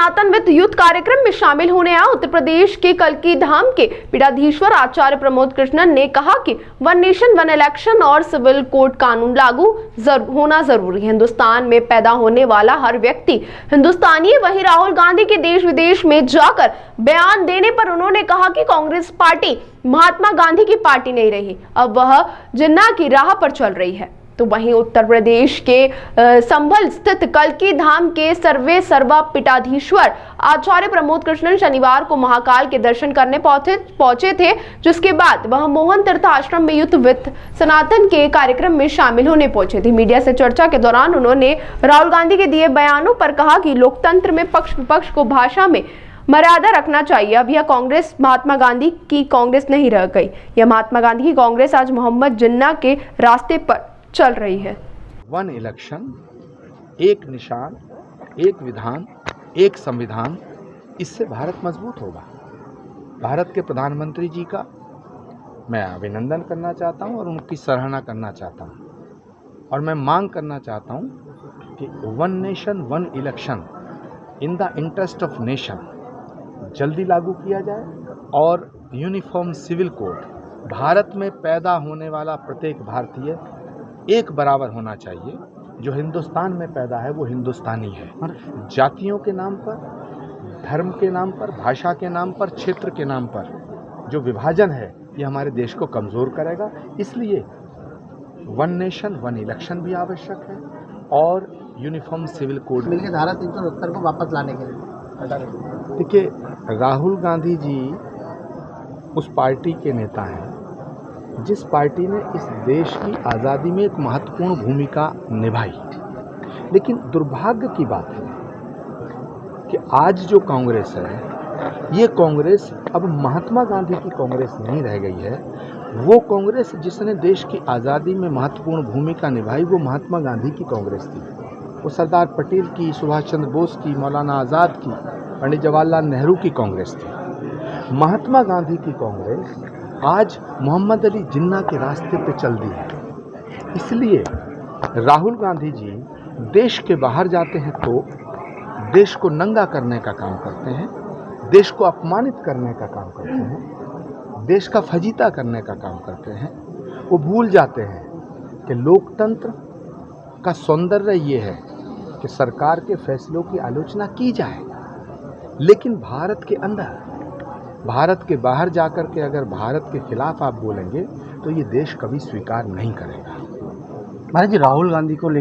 सनातन with युद्ध कार्यक्रम में शामिल होने आए उत्तर प्रदेश के कल्की धाम के पीठाधीश्वर आचार्य प्रमोद कृष्णन ने कहा कि वन नेशन वन इलेक्शन और सिविल कोड कानून लागू होना जरूरी है। हिंदुस्तान में पैदा होने वाला हर व्यक्ति हिंदुस्तानी है। वहीं राहुल गांधी के देश विदेश में जाकर बयान देने पर उन्होंने कहा कि कांग्रेस पार्टी महात्मा गांधी की पार्टी नहीं रही, अब वह जिन्ना की राह पर चल रही है। तो वहीं उत्तर प्रदेश के संभल स्थित कल्की धाम के सर्वे सर्वा पीठाधीश्वर आचार्य प्रमोद कृष्णन शनिवार को महाकाल के दर्शन करने पहुंचे थे, जिसके बाद वह मोहन तीर्थ आश्रम में युद्ध विद सनातन के कार्यक्रम में शामिल होने पहुंचे थे। मीडिया से चर्चा के दौरान उन्होंने राहुल गांधी के दिए बयानों पर कहा कि लोकतंत्र में पक्ष विपक्ष को भाषा में मर्यादा रखना चाहिए। अब यह कांग्रेस महात्मा गांधी की कांग्रेस नहीं रह गई। यह महात्मा गांधी की कांग्रेस आज मोहम्मद जिन्ना के रास्ते पर चल रही है। वन इलेक्शन, एक निशान, एक विधान, एक संविधान, इससे भारत मजबूत होगा। भारत के प्रधानमंत्री जी का मैं अभिनंदन करना चाहता हूं और उनकी सराहना करना चाहता हूं और मैं मांग करना चाहता हूं कि one nation one election in the interest of nation जल्दी लागू किया जाए और यूनिफॉर्म सिविल कोड भारत में पैदा होने वाला प्रत्येक भारतीय एक बराबर होना चाहिए। जो हिंदुस्तान में पैदा है वो हिंदुस्तानी है। जातियों के नाम पर, धर्म के नाम पर, भाषा के नाम पर, क्षेत्र के नाम पर जो विभाजन है ये हमारे देश को कमज़ोर करेगा। इसलिए वन नेशन वन इलेक्शन भी आवश्यक है और यूनिफॉर्म सिविल कोड मिलकर धारा 370 को वापस लाने के लिए। देखिए, राहुल गांधी जी उस पार्टी के नेता हैं जिस पार्टी ने इस देश की आज़ादी में एक महत्वपूर्ण भूमिका निभाई। लेकिन दुर्भाग्य की बात है कि आज जो कांग्रेस है ये कांग्रेस अब महात्मा गांधी की कांग्रेस नहीं रह गई है। वो कांग्रेस जिसने देश की आज़ादी में महत्वपूर्ण भूमिका निभाई वो महात्मा गांधी की कांग्रेस थी। वो सरदार पटेल की, सुभाष चंद्र बोस की, मौलाना आज़ाद की, पंडित जवाहरलाल नेहरू की कांग्रेस थी। महात्मा गांधी की कांग्रेस आज मोहम्मद अली जिन्ना के रास्ते पे चल दी है। इसलिए राहुल गांधी जी देश के बाहर जाते हैं तो देश को नंगा करने का काम करते हैं, देश को अपमानित करने का काम करते हैं, देश का फजीता करने का काम करते हैं। वो भूल जाते हैं कि लोकतंत्र का सौंदर्य ये है कि सरकार के फैसलों की आलोचना की जाए, लेकिन भारत के अंदर, भारत के बाहर जाकर के अगर भारत के खिलाफ आप बोलेंगे तो ये देश कभी स्वीकार नहीं करेगा। महाराज जी, राहुल गांधी को लेकर